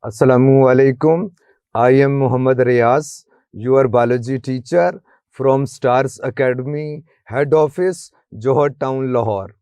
Assalamualaikum. I am Muhammad Riaz, your biology teacher from Stars Academy, Head Office, Johor Town, Lahore.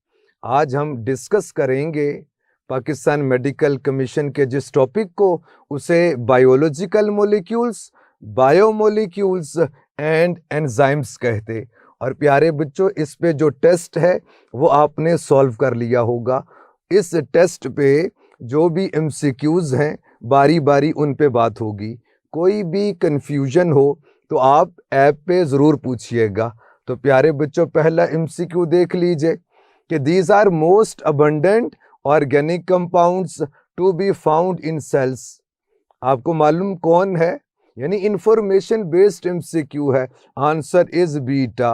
आज हम discuss करेंगे Pakistan medical commission के जिस topic को, उसे biological molecules, biomolecules and enzymes कहते। और प्यारे बच्चों, इस पे जो टेस्ट है वो आपने सॉल्व कर लिया होगा। इस टेस्ट पे जो भी एमसीक्यूज हैं बारी बारी उन पे बात होगी। कोई भी कंफ्यूजन हो तो आप ऐप पे ज़रूर पूछिएगा। तो प्यारे बच्चों, पहला एमसीक्यू देख लीजिए कि these are most abundant organic compounds to be found in cells. आपको मालूम कौन है? यानी इंफॉर्मेशन बेस्ड एमसीक्यू है। Answer is beta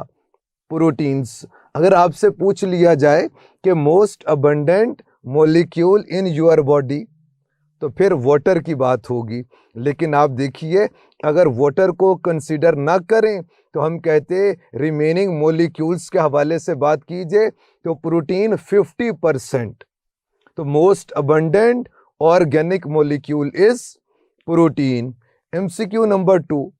proteins. अगर आपसे पूछ लिया जाए कि most abundant molecule in your body, तो फिर वाटर की बात होगी। लेकिन आप देखिए, अगर वाटर को कंसीडर ना करें तो हम कहते रिमेनिंग मॉलिक्यूल्स के हवाले से बात कीजिए तो प्रोटीन 50%। तो most abundant organic molecule is protein. MCQ number 2,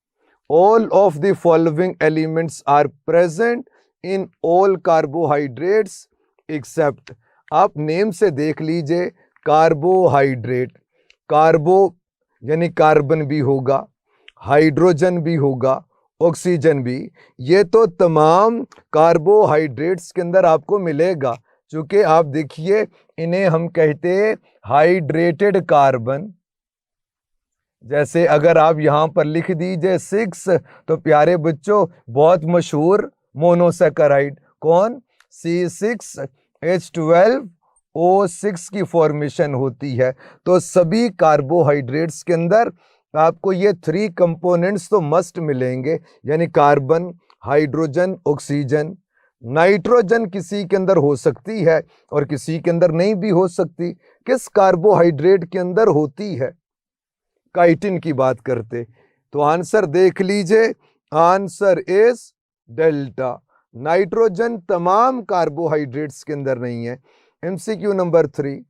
all of the following elements are present in all carbohydrates except. आप नेम से देख लीजिए, कार्बोहाइड्रेट। कार्बो यानी कार्बन भी होगा, हाइड्रोजन भी होगा, ऑक्सीजन भी। ये तो तमाम कार्बोहाइड्रेट्स के अंदर आपको मिलेगा। चूंकि आप देखिए, इन्हें हम कहते हैं हाइड्रेटेड कार्बन। जैसे अगर आप यहाँ पर लिख दीजिए 6, तो प्यारे बच्चों बहुत मशहूर मोनोसैकेराइड कौन? C6H12O6 की फॉर्मेशन होती है। तो सभी कार्बोहाइड्रेट्स के अंदर आपको ये 3 कंपोनेंट्स तो मस्ट मिलेंगे, यानी कार्बन, हाइड्रोजन, ऑक्सीजन। नाइट्रोजन किसी के अंदर हो सकती है और किसी के अंदर नहीं भी हो सकती। किस कार्बोहाइड्रेट के अंदर होती है? काइटिन की बात करते। तो आंसर देख लीजिए, आंसर इज डेल्टा। नाइट्रोजन तमाम कार्बोहाइड्रेट्स के अंदर नहीं है। MCQ number 3,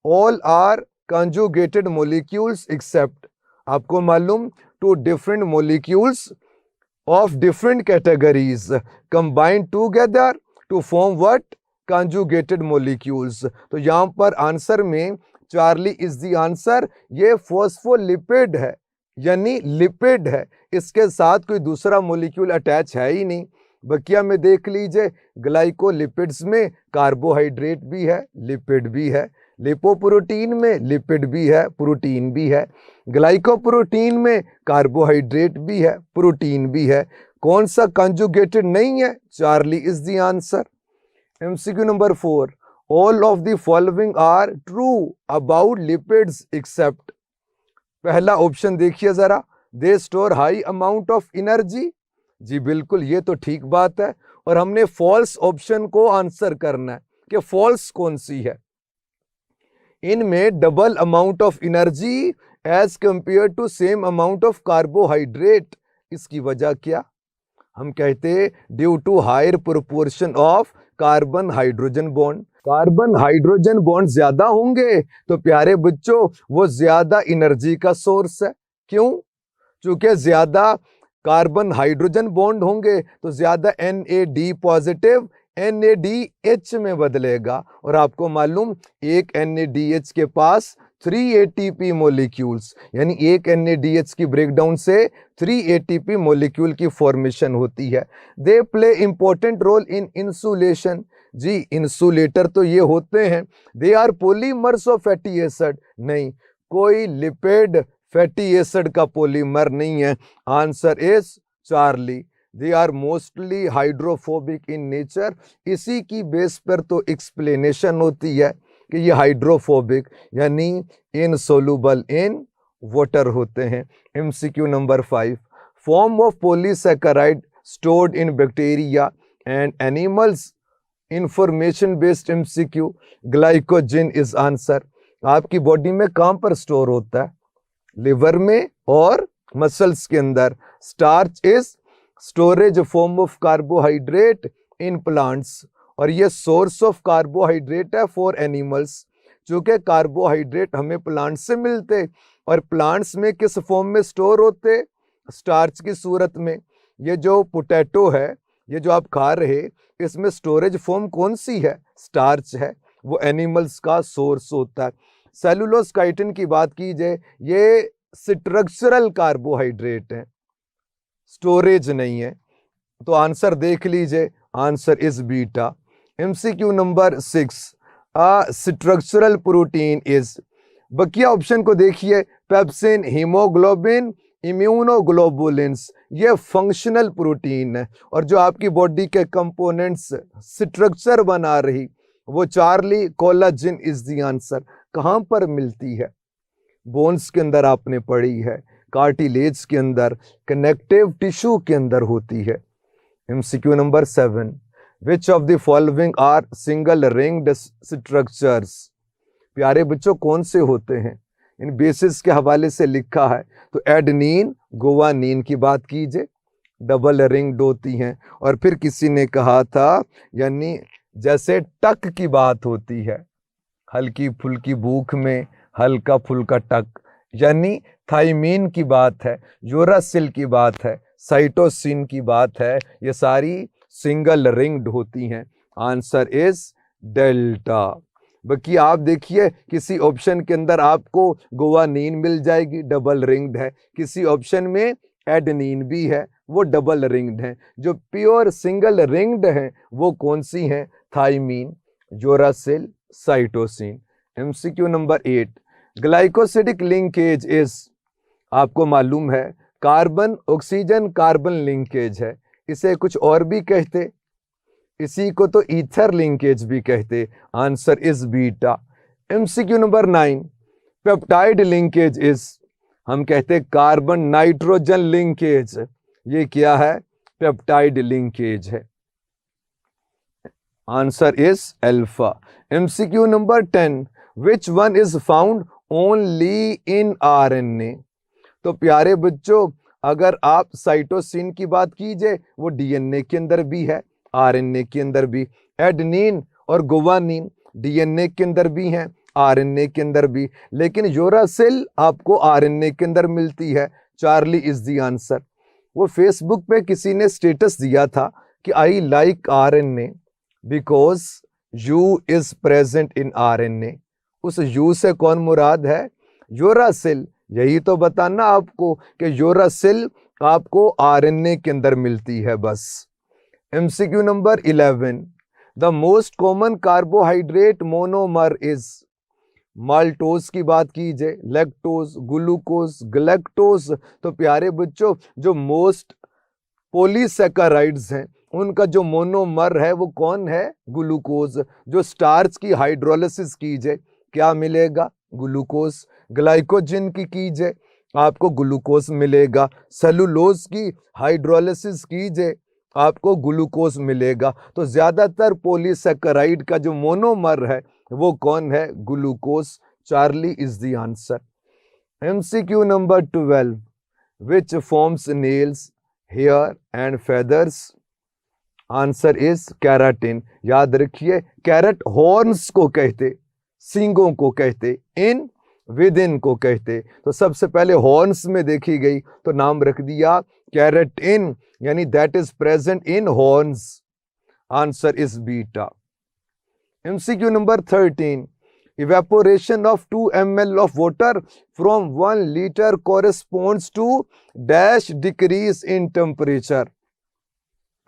all are conjugated molecules except. आपको मालूम, 2 different molecules of different categories combined together to form what? Conjugated molecules. तो यहाँ पर आंसर में चार्ली इज द आंसर। ये फॉस्फोलिपिड है, यानी लिपिड है। इसके साथ कोई दूसरा मॉलिक्यूल अटैच है ही नहीं। बकिया में देख लीजिए, ग्लाइकोलिपिड्स में कार्बोहाइड्रेट भी है, लिपिड भी है। लिपोप्रोटीन में लिपिड भी है, प्रोटीन भी है। ग्लाइकोप्रोटीन में कार्बोहाइड्रेट भी है, प्रोटीन भी है। कौन सा कंजुगेटेड नहीं है? Charlie is the answer. MCQ number 4, all of the following are true about lipids except. पहला ऑप्शन देखिए जरा, they store high amount of energy. जी बिल्कुल, ये तो ठीक बात है। और हमने फॉल्स ऑप्शन को आंसर करना है कि फॉल्स कौन सी है। इनमें double amount of energy as compare to same amount of carbohydrate. इसकी वजह क्या? हम कहते due to higher proportion of carbon hydrogen bond. Carbon hydrogen bond ज्यादा होंगे तो प्यारे बच्चों वो ज्यादा एनर्जी का सोर्स है। क्यों? चूंकि ज्यादा कार्बन हाइड्रोजन बॉन्ड होंगे तो ज्यादा NAD पॉजिटिव NADH में बदलेगा। और आपको मालूम, एक NADH के पास 3 ATP मॉलिक्यूल्स, यानी एक NADH की ब्रेकडाउन से 3 ATP मॉलिक्यूल की फॉर्मेशन होती है। They play important role in insulation. जी इंसुलेटर तो ये होते हैं। They are polymers of fatty acid. नहीं, कोई लिपिड फैटी एसिड का पॉलीमर नहीं है। Answer is Charlie. They are mostly hydrophobic in nature. इसी की बेस पर तो एक्सप्लेनेशन होती है कि ये हाइड्रोफोबिक यानी इनसोल्यूबल इन वाटर होते हैं। MCQ number 5, form of polysaccharide stored in bacteria and animals. Information based MCQ, glycogen is answer. आपकी बॉडी में कहां पर स्टोर होता है? लिवर में और मसल्स के अंदर। Starch is storage form of carbohydrate in plants, और ये सोर्स ऑफ कार्बोहाइड्रेट है फॉर एनिमल्स। चूंकि कार्बोहाइड्रेट हमें प्लांट से मिलते और प्लांट्स में किस फॉर्म में स्टोर होते, स्टार्च की सूरत में। ये जो पोटैटो है, ये जो आप खा रहे, इसमें स्टोरेज फॉर्म कौन सी है, स्टार्च है, वो एनिमल्स का सोर्स होता है। सेलुलोज काइटिन की बात की जाए, ये स्ट्रक्चरल कार्बोहाइड्रेट है, स्टोरेज नहीं है। तो आंसर देख लीजिए, answer is beta. MCQ number 6, structural protein is, Bakiya option को देखिए, पेप्सिन, हीमोग्लोबिन, इम्यूनोग्लोबुलिन्स, ये फंक्शनल प्रोटीन है। और जो आपकी बॉडी के कंपोनेंट्स स्ट्रक्चर बना रही, वो Charlie, collagen is the answer. कहाँ पर मिलती है, बोन्स के अंदर आपने पढ़ी है, कार्टिलेज के अंदर, कनेक्टिव टिश्यू के अंदर होती है। MCQ number 7, which of the following are single ringed structures, प्यारे बच्चों कौन से होते हैं, इन बेसिस के हवाले से लिखा है। तो एडनीन, गुवानीन की बात कीजिए, डबल रिंग्ड होती हैं। और फिर किसी ने कहा था, यानी जैसे टक की बात होती है, हल्की फुल्की भूख में हल्का फुल्का टक, यानी थाइमीन की बात है, यूरासिल की बात है, साइटोसिन की बात है, ये सारी सिंगल रिंग्ड होती हैं। Answer is delta. बाकी आप देखिए, किसी ऑप्शन के अंदर आपको गुवानीन मिल जाएगी, डबल रिंग्ड है, किसी ऑप्शन में एडनीन भी है, वो डबल रिंग्ड है। जो प्योर सिंगल रिंग्ड है वो कौन सी हैं, thymine, uracil, cytosine. MCQ number 8, glycosidic linkage is, आपको मालूम है कार्बन ऑक्सीजन कार्बन लिंकेज है, इसे कुछ और भी कहते, इसी को तो ईथर लिंकेज भी कहते। Answer is beta. MCQ number 9, peptide linkage is, हम कहते कार्बन नाइट्रोजन लिंकेज, ये क्या है, पेप्टाइड लिंकेज है। Answer is alpha. MCQ number 10, which one is found only in RNA, तो प्यारे बच्चों अगर आप साइटोसिन की बात कीजिए, वो डीएनए के अंदर भी है, आरएनए के अंदर भी। एडनीन और गुवानीन डीएनए के अंदर भी हैं, आरएनए के अंदर भी, लेकिन यूरासिल आपको आरएनए के अंदर मिलती है। Charlie is the answer. वो फेसबुक पे किसी ने स्टेटस दिया था कि I like RNA because you is present in RNA. उस यू से कौन मुराद है, यूरासिल। यही तो बताना आपको कि यूरासिल आपको आरएनए के अंदर मिलती है बस। MCQ number 11, the most common carbohydrate monomer is, maltose की बात कीजिए, लैक्टोज, ग्लूकोज, गैलेक्टोज, तो प्यारे बच्चों जो मोस्ट पॉलीसैकेराइड्स हैं उनका जो मोनोमर है वो कौन है, ग्लूकोज। जो स्टार्च की हाइड्रोलिसिस कीजिए क्या मिलेगा, ग्लूकोज। ग्लाइकोजन की कीजिए आपको ग्लूकोज मिलेगा। सेलुलोज की हाइड्रोलिसिस कीजिए आपको ग्लूकोज मिलेगा। तो ज्यादातर पॉलीसैकेराइड का जो मोनोमर है वो कौन है, glucose. Charlie is the answer. MCQ number 12, which forms nails, hair and feathers, answer is keratin. याद रखिए, कैरेट हॉर्न्स को कहते, सींगों को कहते, इन विद इन को कहते। तो सबसे पहले हॉर्न्स में देखी गई तो नाम रख दिया कैरेटिन, यानी that is present in horns. Answer is beta. MCQ number 13, evaporation of 2 ml of water from 1 liter corresponds to dash decrease in temperature,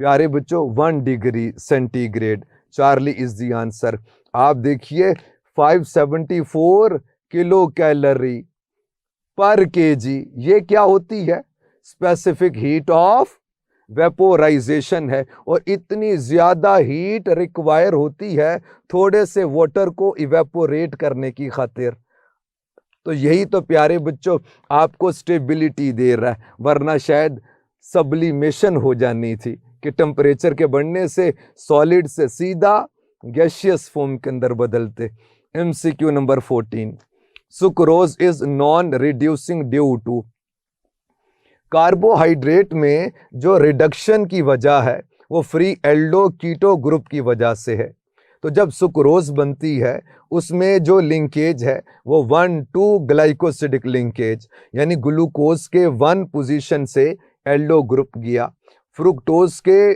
प्यारे बच्चों 1 degree centigrade. Charlie is the answer. आप देखिए 574 किलो कैलोरी पर KG, ये क्या होती है, specific heat of vaporisation है। और इतनी ज्यादा हीट रिक्वायर होती है थोड़े से वाटर को इवेपोरेट करने की खातिर। तो यही तो प्यारे बच्चों आपको स्टेबिलिटी दे रहा है, वरना शायद सब्लिमेशन हो जानी थी कि टेम्परेचर के बढ़ने से सॉलिड से सीधा गैसियस फॉर्म के अंदर बदलते। MCQ number 14, sucrose is non reducing due to, carbohydrate में जो रिडक्शन की वजह है वो फ्री एल्डो कीटो ग्रुप की वजह से है। तो जब सुक्रोज बनती है उसमें जो लिंकेज है वो 1-2 ग्लाइकोसिडिक लिंकेज, यानी ग्लूकोज के 1 पोजीशन से एल्डो ग्रुप गया, फ्रुक्टोज के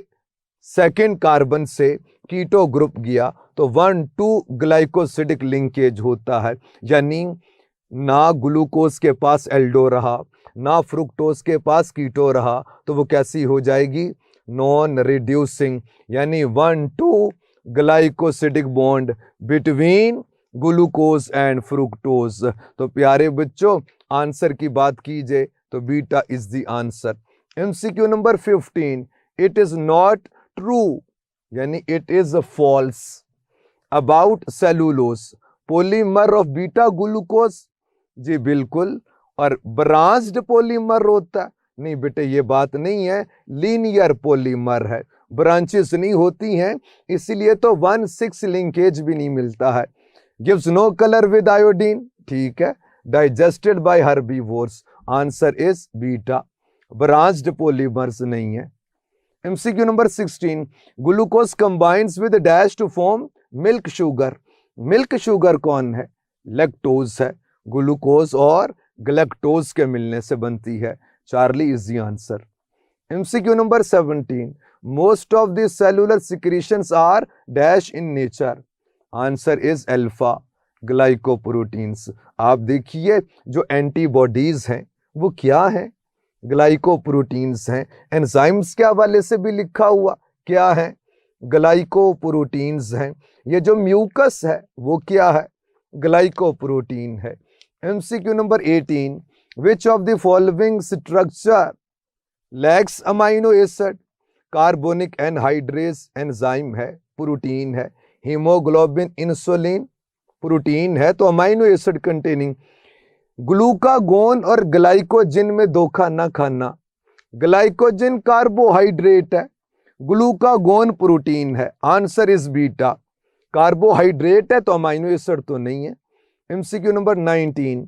सेकेंड कार्बन से कीटो ग्रुप गया, तो 1-2 ग्लाइकोसिडिक लिंकेज होता है। यानी ना ग्लूकोज के पास एल्डो रहा, ना फ्रुक्टोज के पास कीटो रहा, तो वो कैसी हो जाएगी? नॉन रिड्यूसिंग, यानी 1-2 glycosidic bond between glucose and fructose. तो प्यारे बच्चों, आंसर की बात कीजिए तो beta is the answer. MCQ number 15, it is not true, यानी it is false about cellulose polymer of beta glucose. जी बिल्कुल, और ब्रांच्ड पॉलीमर होता है? नहीं बेटे, ये बात नहीं है, लीनियर पॉलीमर है, ब्रांचेस नहीं होती हैं, इसीलिए तो 1-6 लिंकेज भी नहीं मिलता है। Gives no colour with iodine, ठीक है, digested by herbivores, answer is beta, branched polymers नहीं है। MCQ number 16, glucose combines with dash to form milk sugar. Milk sugar कौन है? लैक्टोज है, ग्लूकोज और गैलेक्टोज के मिलने से बनती है। Charlie is the answer. MCQ number 17, most of the cellular secretions are dash in nature, answer is alpha glycoproteins. आप देखिए जो एंटीबॉडीज हैं वो क्या है? ग्लाइकोप्रोटीन्स हैं। एंजाइम्स के हवाले से भी लिखा हुआ क्या है? ग्लाइकोप्रोटीन्स हैं। ये जो म्यूकस है वो क्या है? ग्लाइकोप्रोटीन है। MCQ number 18, which of the following structure lakhs amino acid? Carbonic anhydrase enzyme है, प्रोटीन है। हीमोग्लोबिन इंसुलिन प्रोटीन है, तो अमाइनो एसिड कंटेनिंग। ग्लूकागोन और ग्लाइकोजिन में धोखा ना खाना, ग्लाइकोजिन कार्बोहाइड्रेट है, ग्लूकागोन प्रोटीन है, आंसर इज बीटा। कार्बोहाइड्रेट है तो अमाइनो एसिड तो नहीं है। MCQ number 19,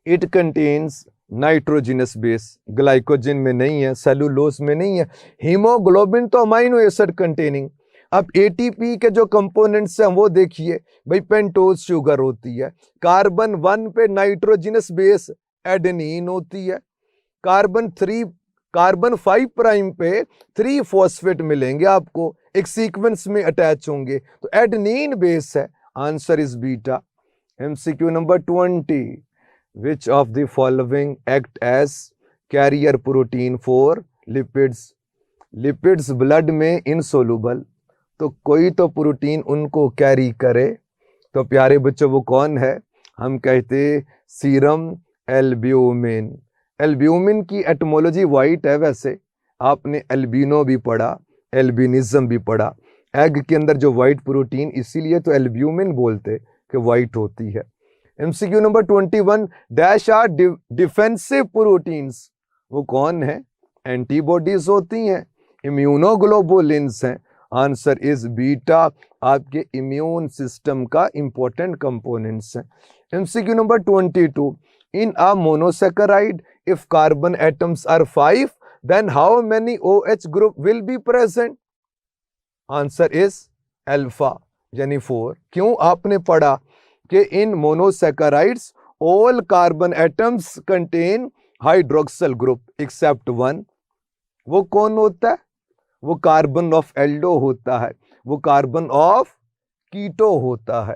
it contains nitrogenous base, glycogen में नहीं है, सेलुलोज में नहीं है। हीमोग्लोबिन तो अमाइनो एसिड कंटेनिंग। अब एटीपी के जो कंपोनेंट्स हैं वो देखिए भाई, पेंटोज शुगर होती है, कार्बन 1 पे नाइट्रोजिनस बेस एडेनिन होती है, कार्बन 5 प्राइम पे 3 फॉस्फेट मिलेंगे आपको, एक सीक्वेंस में अटैच होंगे, तो एडेनिन बेस है, answer is beta. MCQ number 20, which of the following act as carrier protein for lipids? Lipids blood में इनसोलुबल, तो कोई तो प्रोटीन उनको कैरी करे, तो प्यारे बच्चों वो कौन है? हम कहते सीरम एल्ब्यूमिन। एल्ब्यूमिन की एटमोलॉजी वाइट है, वैसे आपने एल्बिनो भी पढ़ा, एल्बिनिज्म भी पढ़ा, एग के अंदर जो वाइट प्रोटीन, इसीलिए तो एल्ब्यूमिन बोलते कि वाइट होती है। MCQ number 21, dash are defensive proteins, वो कौन है? एंटीबॉडीज होती हैं, इम्यूनोग्लोबुलिन्स हैं, आंसर इज बीटा, आपके इम्यून सिस्टम का इंपॉर्टेंट कंपोनेंट्स हैं। MCQ number 22, in a monosaccharide if carbon atoms are 5 then how many OH group will be present? Answer is alpha, यानी 4। क्यों? आपने पढ़ा कि in monosaccharides all carbon atoms contain hydroxyl group except 1। वो कौन होता है? वो कार्बन ऑफ एल्डो होता है, वो कार्बन ऑफ कीटो होता है।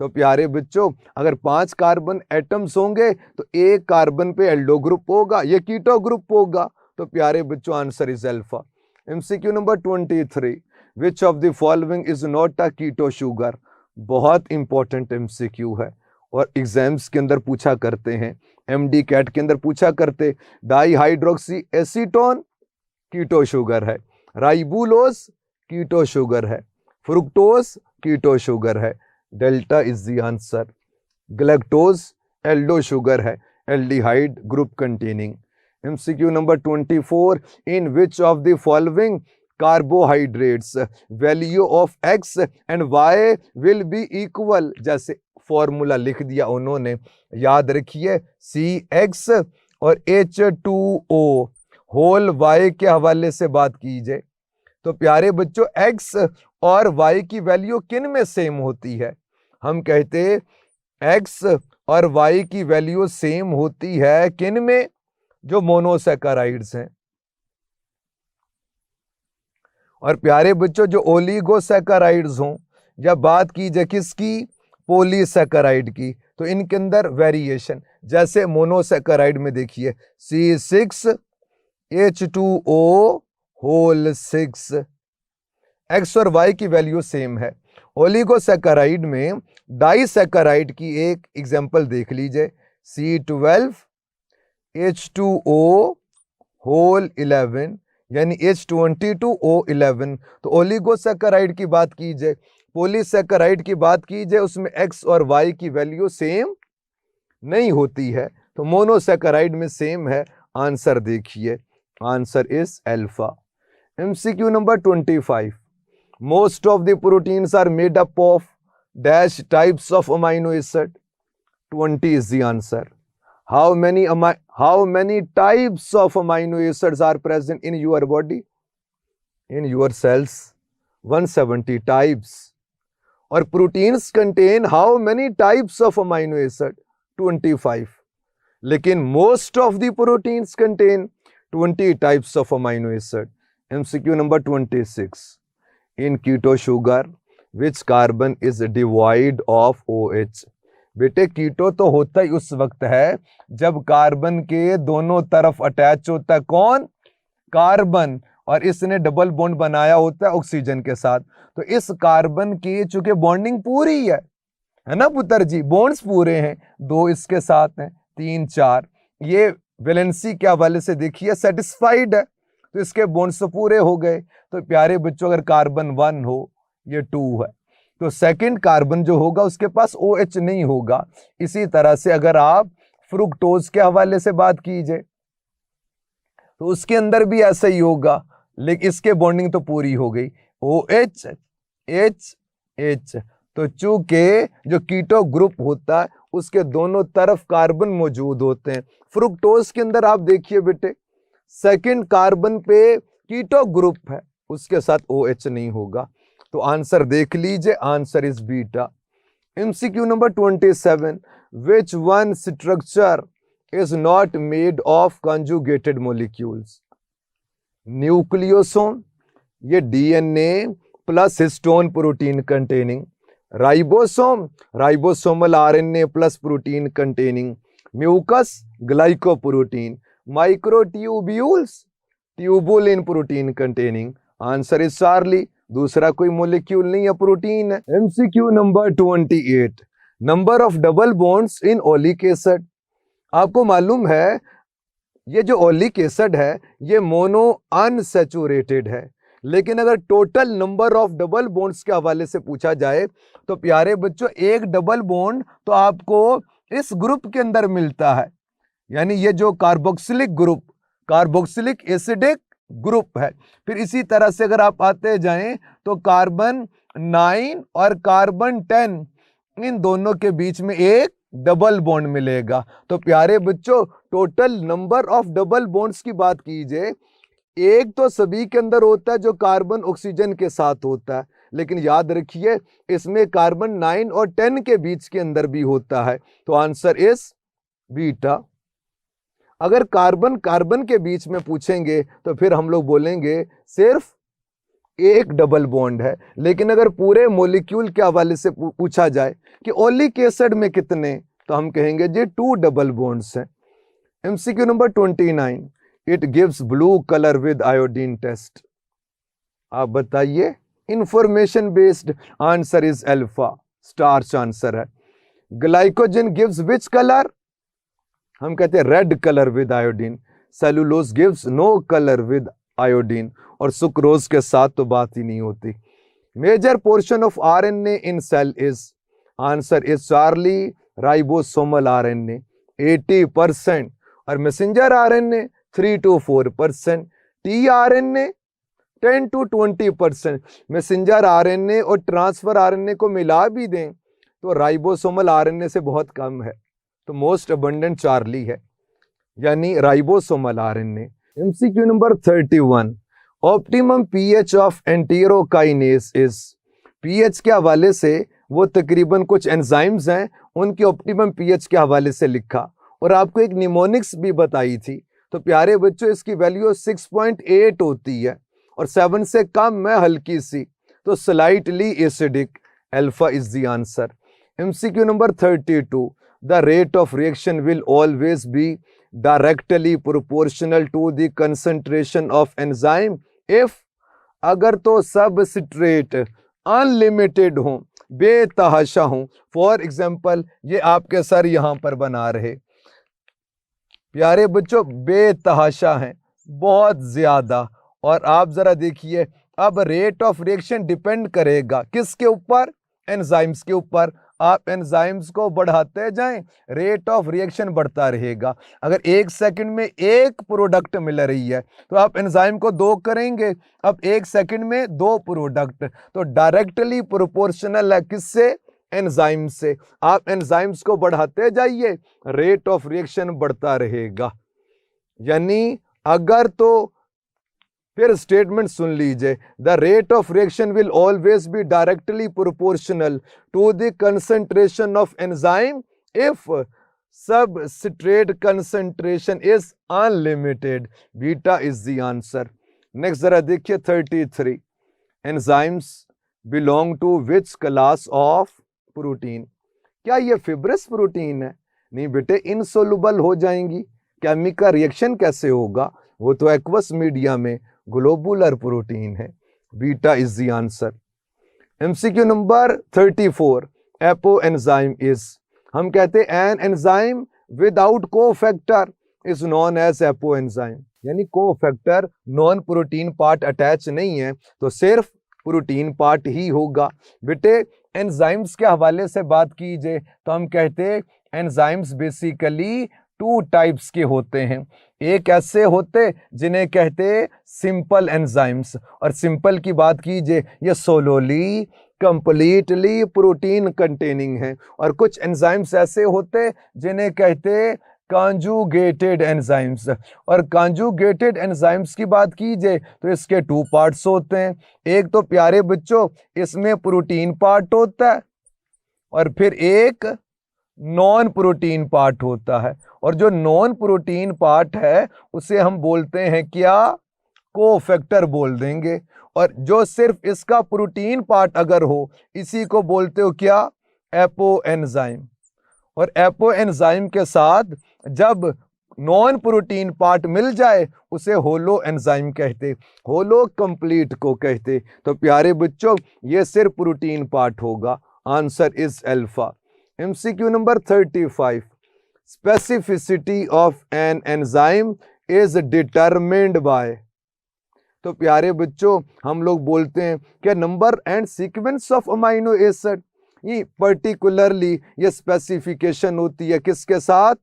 तो प्यारे बच्चों, अगर 5 कार्बन एटम्स होंगे तो एक कार्बन पे एल्डो ग्रुप होगा, ये कीटो ग्रुप होगा, तो प्यारे बच्चों answer is alpha. MCQ number 23, which of the following is not a keto sugar? बहुत इंपॉर्टेंट एमसीक्यू है और एग्जाम्स के अंदर पूछा करते हैं, एमडी कैट के अंदर पूछा करते। Di hydroxy acetone keto sugar है, राइबुलोज कीटो शुगर है, फ्रुक्टोज कीटो शुगर है, delta is the answer. Galactose aldo sugar है, aldehyde group containing. MCQ number 24, in which of the following carbohydrates value of x and y will be equal? जैसे formula लिख दिया उन्होंने, याद रखिए CX और H2O whole Y के हवाले से बात कीजिए, तो प्यारे बच्चों x और y की वैल्यू किन में सेम होती है? हम कहते x और y की वैल्यू सेम होती है किन में? जो मोनोसैकेराइड्स हैं। और प्यारे बच्चों जो ओलिगोसैकेराइड्स हों, या बात की जाए किसकी? पॉलीसैकेराइड की, तो इनके अंदर वेरिएशन, जैसे मोनोसैकेराइड में देखिए C6H2O होल 6, एक्स और वाई की वैल्यू सेम है। ओलिगोसैकेराइड में डाइसैकेराइड की एक एग्जांपल देख लीजिए, C12H2O होल 11 यानी H22O11। तो ओलिगोसैकेराइड की बात की जाए, पॉलीसैकेराइड की बात की जाए, उसमें एक्स और वाई की वैल्यू सेम नहीं होती है, तो मोनोसैकेराइड में सेम है। आंसर देखिए, answer is alpha. MCQ number 25, most of the proteins are made up of dash types of amino acid, 20 is the answer. How many types of amino acids are present in your body? In your cells, 170 types. Or proteins contain how many types of amino acid? 25. लेकिन most of the proteins contain 20 types of amino acid. MCQ number 26. In keto sugar, which carbon is devoid of OH? बेटे कीटो तो होता ही उस वक्त है जब carbon के दोनों तरफ अटैच होता है कौन? कार्बन, और इसने डबल बॉन्ड बनाया होता है ऑक्सीजन के साथ। तो इस कार्बन की चूंकि बॉन्डिंग पूरी है ना पुत्र जी, बॉन्ड्स पूरे हैं, 2 इसके साथ हैं, 3 4, ये वैलेंसी के हवाले से देखिए सेटिस्फाइड है, तो इसके बॉन्ड्स तो पूरे हो गए। तो प्यारे बच्चों अगर कार्बन 1 हो, ये 2 है, तो सेकंड कार्बन जो होगा उसके पास OH नहीं होगा। इसी तरह से अगर आप फ्रुक्टोज के हवाले से बात कीजिए तो उसके अंदर भी ऐसा ही होगा, लेकिन इसके बॉन्डिंग तो पूरी हो गई, OH H। तो चूंकि जो कीटो ग्रुप होता है उसके दोनों तरफ कार्बन मौजूद होते हैं। फ्रुक्टोज के अंदर आप देखिए बेटे, सेकंड कार्बन पे कीटो ग्रुप है, उसके साथ OH नहीं होगा। तो आंसर देख लीजिए, answer is beta. MCQ number 27, which one structure is not made of conjugated molecules? Nucleosome, ये DNA plus histone protein containing. Ribosome, ribosomal RNA plus protein containing. Mucus, glycoprotein. Microtubules, tubulin protein containing. Answer is Charlie, दूसरा कोई molecule नहीं है, protein है। MCQ number 28, number of double bonds in oleic acid. आपको मालूम है ये जो ओलिक एसिड है ये मोनो अनसैचुरेटेड है, लेकिन अगर total number of double bonds के हवाले से पूछा जाए तो प्यारे बच्चों एक डबल बॉन्ड तो आपको इस ग्रुप के अंदर मिलता है, यानी ये जो carboxylic group, carboxylic acidic group है। फिर इसी तरह से अगर आप आते जाएं तो कार्बन 9 और कार्बन 10, इन दोनों के बीच में एक डबल बॉन्ड मिलेगा। तो प्यारे बच्चों total number of double bonds की बात कीजिए, एक तो सभी के अंदर होता है जो कार्बन ऑक्सीजन के साथ होता है, लेकिन याद रखिए इसमें कार्बन 9 और 10 के बीच के अंदर भी होता है। तो आंसर इज बीटा। अगर कार्बन कार्बन के बीच में पूछेंगे तो फिर हम लोग बोलेंगे सिर्फ एक डबल बॉन्ड है, लेकिन अगर पूरे मॉलिक्यूल के हवाले से पूछा जाए कि ओलिक एसिड में कितने, तो हम कहेंगे जी 2 डबल बॉन्ड्स हैं। MCQ number 29, it gives blue colour with iodine test. आप बताइए, information based answer is alpha, starch answer है। Glycogen gives which colour? हम कहते हैं red colour with iodine. Cellulose gives no colour with iodine, और sucrose के साथ तो बात ही नहीं होती। Major portion of RNA in cell is, answer is Charlie, ribosomal RNA 80%, और messenger RNA 3 to 4%, tRNA 10 to 20%। Messenger RNA और ट्रांसफर RNA को मिला भी दें तो राइबोसोमल RNA से बहुत कम है, तो मोस्ट अबंडेंट चार्ली है, यानी ribosomal RNA। MCQ number 31, optimum pH of enterokinase is, pH के हवाले से वो तकरीबन कुछ एंजाइम्स हैं, उनकी ऑप्टिमम पीएच के हवाले से लिखा, और आपको एक निमोनिक्स भी बताई थी। तो प्यारे बच्चों इसकी वैल्यू 6.8 होती है और 7 से कम है हल्की सी, तो slightly acidic, alpha is the answer. MCQ number 32, the rate of reaction will always be directly proportional to the concentration of enzyme if, अगर तो सबस्ट्रेट अनलिमिटेड हो, बेतहाशा हो। फॉर एग्जाम्पल ये आपके सर यहां पर बना रहे, प्यारे बच्चों बेतहाशा हैं बहुत ज्यादा, और आप जरा देखिए अब रेट ऑफ रिएक्शन डिपेंड करेगा किसके ऊपर, एंजाइम्स के ऊपर। आप एंजाइम्स को बढ़ाते जाएं, रेट ऑफ रिएक्शन बढ़ता रहेगा। अगर 1 सेकंड में 1 प्रोडक्ट मिल रही है तो आप एंजाइम को 2 करेंगे, अब 1 सेकंड में 2 प्रोडक्ट, तो डायरेक्टली प्रोपोर्शनल है किससे, एंजाइम से। आप एंजाइम्स को बढ़ाते जाइए, रेट ऑफ रिएक्शन बढ़ता रहेगा। यानी अगर तो फिर स्टेटमेंट सुन लीजिए, the rate of reaction will always be directly proportional to the concentration of enzyme if substrate concentration is unlimited, beta is the answer. Next जरा देखिए 33, enzymes belong to which class of protein, क्या ये fibrous protein है? नहीं बेटे, इनसोलुबल हो जाएंगी, chemical reaction कैसे होगा, वो तो एक्वस मीडिया में ग्लोबुलर प्रोटीन है, beta is the answer. MCQ number 34, apoenzyme is, हम कहते हैं an enzyme without cofactor is known as apoenzyme, यानी cofactor non protein part attach नहीं है तो सिर्फ प्रोटीन पार्ट ही होगा। बेटे एंजाइम्स के हवाले से बात कीजिए तो हम कहते एंजाइम्स बेसिकली 2 टाइप्स के होते हैं, एक ऐसे होते जिन्हें कहते सिंपल एंजाइम्स, और सिंपल की बात कीजिए ये सोलोली कंप्लीटली प्रोटीन कंटेनिंग है, और कुछ एंजाइम्स ऐसे होते जिन्हें कहते कॉन्जुगेटेड एंजाइम्स, और कॉन्जुगेटेड एंजाइम्स की बात कीजिए तो इसके 2 पार्ट्स होते हैं, एक तो प्यारे बच्चों इसमें प्रोटीन पार्ट होता है और फिर एक नॉन प्रोटीन पार्ट होता है, और जो नॉन प्रोटीन पार्ट है उसे हम बोलते हैं क्या, कोफैक्टर बोल देंगे, और जो सिर्फ इसका प्रोटीन पार्ट अगर हो इसी को बोलते हो क्या, एपो एंजाइम। और एपो एंजाइम के साथ जब नॉन प्रोटीन पार्ट मिल जाए उसे होलो एंजाइम कहते, होलो कंप्लीट को कहते। तो प्यारे बच्चों ये सिर्फ प्रोटीन पार्ट होगा, answer is alpha. MCQ number 35, specificity of an enzyme is determined bye, तो प्यारे बच्चों हम लोग बोलते हैं कि number and sequence of amino acid, ये पर्टिकुलरली ये स्पेसिफिकेशन होती है किसके साथ,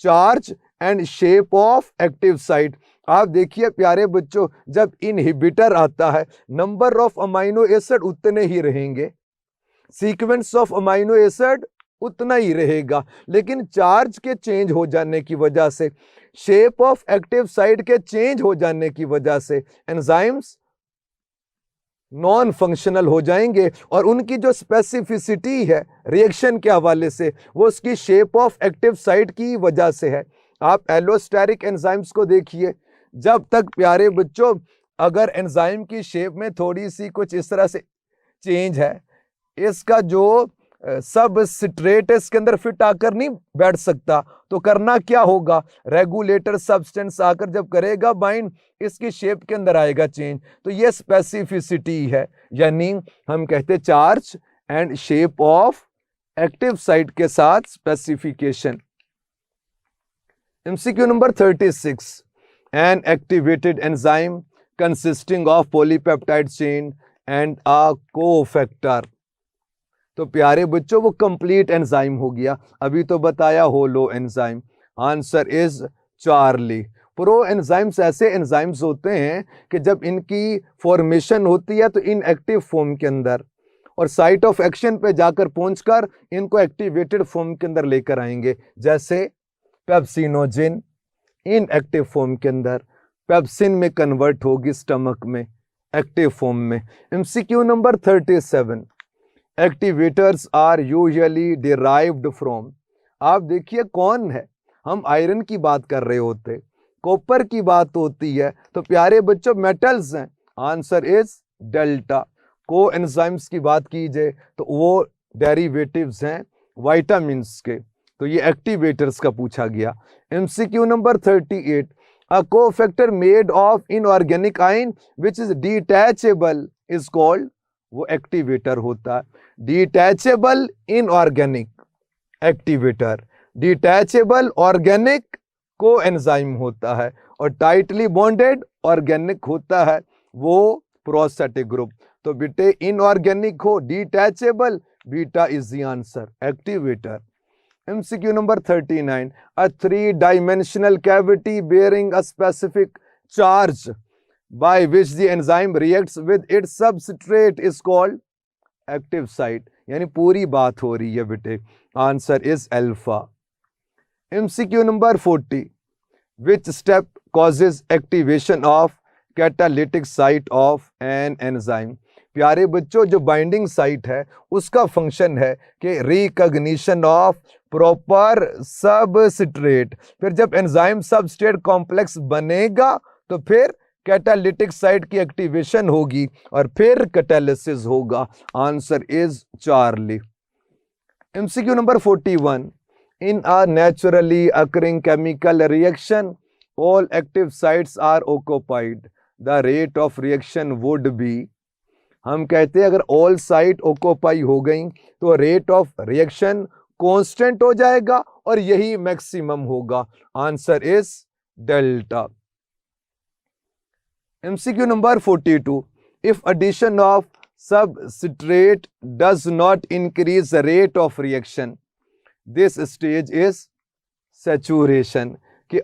charge and shape of active site. आप देखिए प्यारे बच्चों जब इनहिबिटर आता है नंबर ऑफ अमाइनो एसिड उतने ही रहेंगे, सीक्वेंस ऑफ अमाइनो एसिड उतना ही रहेगा, लेकिन चार्ज के चेंज हो जाने की वजह से, शेप ऑफ एक्टिव साइट के चेंज हो जाने की वजह से एंजाइम्स नॉन फंक्शनल हो जाएंगे, और उनकी जो स्पेसिफिसिटी है रिएक्शन के हवाले से वो उसकी शेप ऑफ एक्टिव साइट की वजह से है। आप एलोस्टेरिक एंजाइम्स को देखिए, जब तक प्यारे बच्चों अगर एंजाइम की शेप में थोड़ी सी कुछ इस तरह से चेंज है, इसका जो सबस्ट्रेट इसके अंदर फिट आकर नहीं बैठ सकता, तो करना क्या होगा, रेगुलेटर सब्सटेंस आकर जब करेगा बाइंड इसकी शेप के अंदर आएगा चेंज, तो ये स्पेसिफिसिटी है, यानी हम कहते charge and shape of active site के साथ specification. MCQ number 36, an activated enzyme consisting of polypeptide chain and a cofactor, तो प्यारे बच्चों वो कंप्लीट एंजाइम हो गया, अभी तो बताया holo enzyme, answer is Charlie. Pro enzymes ऐसे एंजाइम्स होते हैं कि जब इनकी फॉर्मेशन होती है तो इनएक्टिव फॉर्म के अंदर, और साइट ऑफ एक्शन पे जाकर पहुंचकर इनको एक्टिवेटेड फॉर्म के अंदर लेकर आएंगे, जैसे पेप्सिनोजिन इनएक्टिव फॉर्म के अंदर, पेप्सिन में कन्वर्ट होगी स्टमक में, एक्टिव फॉर्म में। MCQ number 37, activators are usually derived from. आप देखिए कौन है, हम आयरन की बात कर रहे होते, कॉपर की बात होती है, तो प्यारे बच्चों मेटल्स हैं, आंसर इज डेल्टा। को एंजाइम्स की बात की जाए तो वो डेरिवेटिव्स हैं विटामिन्स के, तो ये एक्टिवेटर्स का पूछा गया। MCQ number 38, a cofactor made of inorganic ion which is detachable is called, वो एक्टिवेटर होता है। Detachable inorganic activator, detachable organic को एंजाइम होता है, और टाइटली बॉन्डेड ऑर्गेनिक होता है वो प्रोस्टैटिक ग्रुप। तो बेटे इनऑर्गेनिक हो detachable, beta is the answer, activator. MCQ number 39, a three-dimensional cavity bearing a specific charge by which the enzyme reacts with its substrate is called active site। यानी पूरी बात हो रही है बेटे, answer is alpha. MCQ number 40, which step causes activation of catalytic site of an enzyme। प्यारे बच्चों जो बाइंडिंग साइट है उसका फंक्शन है कि रिकॉग्निशन ऑफ प्रॉपर सबस्ट्रेट। फिर जब एंजाइम सबस्ट्रेट कॉम्प्लेक्स बनेगा तो फिर कैटालिटिक साइट की एक्टिवेशन होगी और फिर कैटालिसिस होगा, answer is Charlie. MCQ number 41, in a naturally occurring chemical reaction all active sites are occupied, the rate of reaction would be. हम कहते हैं अगर ऑल साइट ऑक्युपाई हो गई तो रेट ऑफ रिएक्शन कांस्टेंट हो जाएगा और यही मैक्सिमम होगा, answer is delta. MCQ number 42, if addition of substrate does not increase the rate of reaction this stage is saturation. कि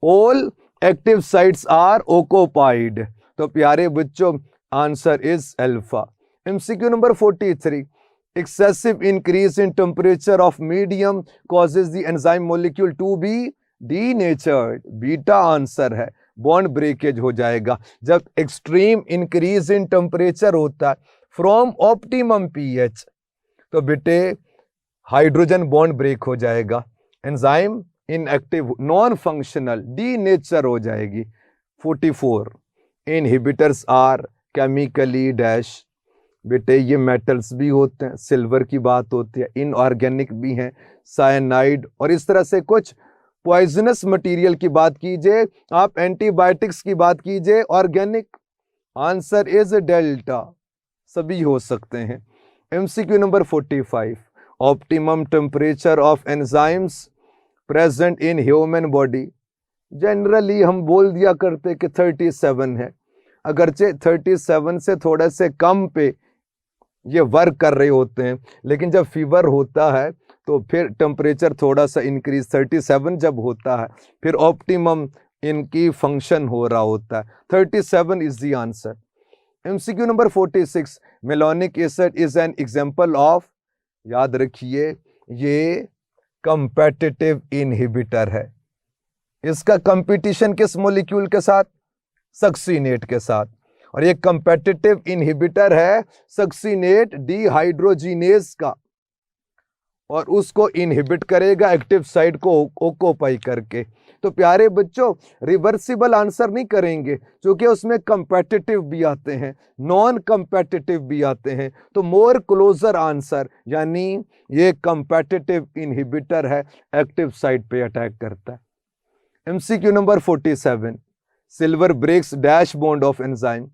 all active sites are occupied, तो प्यारे बच्चों answer is alpha. MCQ number 43, excessive increase in temperature of medium causes the enzyme molecule to be denatured, beta answer है, bond breakage हो जाएगा। जब extreme increase in temperature होता है from optimum pH तो बेटे हाइड्रोजन बॉन्ड ब्रेक हो जाएगा, enzyme inactive non functional denature हो जाएगी। 44, इनहिबिटर्स आर केमिकली डैश। बेटे ये मेटल्स भी होते हैं, सिल्वर की बात होती है, इनऑर्गेनिक भी हैं, साइनाइड, और इस तरह से कुछ पॉइजनस मटेरियल की बात कीजिए, आप एंटीबायोटिक्स की बात कीजिए, ऑर्गेनिक, आंसर इज डेल्टा, सभी हो सकते हैं। MCQ number 45, optimum temperature of enzymes present in human body. Generally हम बोल दिया करते कि 37 है, अगरचे 37 से थोड़े से कम पे ये वर्क कर रहे होते हैं, लेकिन जब फीवर होता है तो फिर टेम्परेचर थोड़ा सा इंक्रीज 37 जब होता है फिर ऑप्टिमम इनकी फंक्शन हो रहा होता है। 37 is the answer. MCQ number 46, malonic acid is an example of, याद रखिए ये कंपेटिटिव इनहिबिटर है, इसका कंपटीशन किस मॉलिक्यूल के साथ, सक्सीनेट के साथ, और ये कंपेटिटिव इनहिबिटर है सक्सीनेट डिहाइड्रोजिनेज का, और उसको इनहिबिट करेगा एक्टिव साइट को ऑक्युपाई करके। तो प्यारे बच्चों रिवर्सिबल आंसर नहीं करेंगे क्योंकि उसमें कंपेटिटिव भी आते हैं, नॉन कंपेटिटिव भी आते हैं, तो मोर क्लोजर आंसर यानी ये कंपेटिटिव इनहिबिटर है, एक्टिव साइट पे अटैक करता है। MCQ number 47, silver breaks dash bond of enzyme.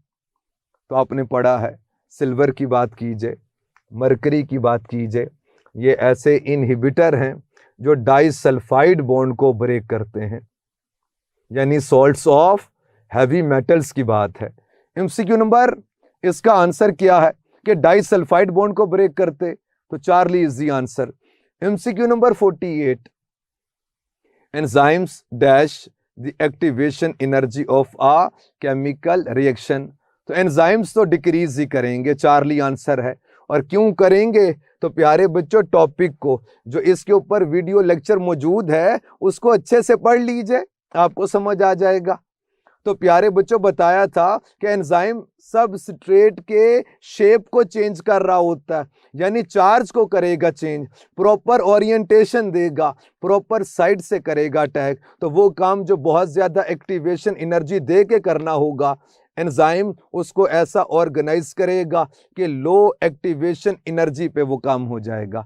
तो आपने पढ़ा है सिल्वर की बात कीजिए, मरकरी की बात कीजिए, ये ऐसे इनहिबिटर हैं जो डाइसल्फाइड बॉन्ड को ब्रेक करते हैं, यानी सॉल्ट्स ऑफ हैवी मेटल्स की बात है। MCQ नंबर, इसका आंसर क्या है कि डाइसल्फाइड बॉन्ड को ब्रेक करते, तो Charlie is the answer. MCQ number 48, enzymes dash the activation energy of a chemical reaction. तो एंजाइम्स तो डिक्रीज ही करेंगे, चार्ली आंसर है। और क्यों करेंगे, तो प्यारे बच्चों टॉपिक को जो इसके ऊपर वीडियो लेक्चर मौजूद है उसको अच्छे से पढ़ लीजिए, आपको समझ आ जाएगा। तो प्यारे बच्चों बताया था कि एंजाइम सबस्ट्रेट के शेप को चेंज कर रहा होता है, यानी चार्ज को करेगा चेंज, प्रॉपर ओरिएंटेशन देगा, प्रॉपर साइड से करेगा अटैक। तो वो काम जो बहुत ज्यादा एक्टिवेशन एनर्जी दे के करना होगा, एंजाइम उसको ऐसा ऑर्गेनाइज करेगा कि लो एक्टिवेशन एनर्जी पे वो काम हो जाएगा।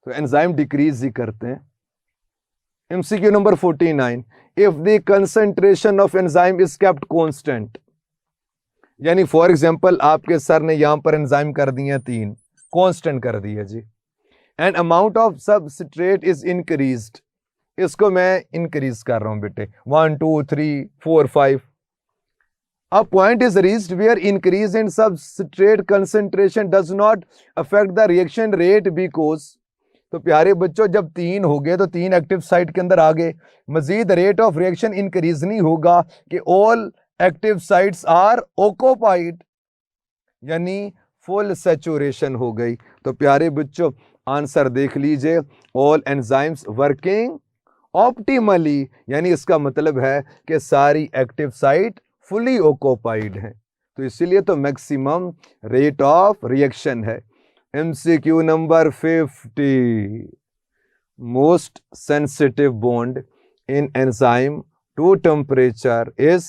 तो एंजाइम डिक्रीज ही करते हैं। MCQ number 49, if the concentration of enzyme is kept constant, यानी फॉर एग्जांपल आपके सर ने यहां पर एंजाइम कर दिए 3, कांस्टेंट कर दिया जी, and amount of substrate is increased, इसको मैं इंक्रीज कर रहा हूं बेटे 1 2 3 4 5, a point is reached where increase in substrate concentration does not affect the reaction rate because, तो प्यारे बच्चों जब 3 हो गए तो 3 एक्टिव साइट के अंदर आ गए, मजीद रेट ऑफ रिएक्शन इंक्रीज नहीं होगा कि all active sites are occupied, यानी फुल सैचुरेशन हो गई। तो प्यारे बच्चों आंसर देख लीजिए, ऑल एंजाइम्स वर्किंग ऑप्टिमली, यानी इसका मतलब है कि सारी एक्टिव साइट फुली ऑक्यूपाइड है, तो इसीलिए तो मैक्सिमम रेट ऑफ रिएक्शन है। MCQ number 50, most sensitive bond in enzyme to temperature is,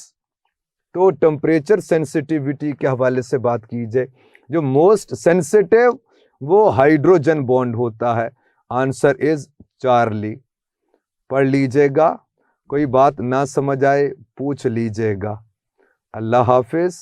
तो टेम्परेचर सेंसिटिविटी के हवाले से बात कीजिए, जो मोस्ट सेंसिटिव वो हाइड्रोजन बॉन्ड होता है, आंसर इज चार्ली। पढ़ लीजिएगा, कोई बात ना समझ आए पूछ लीजिएगा। अल्लाह हाफिज।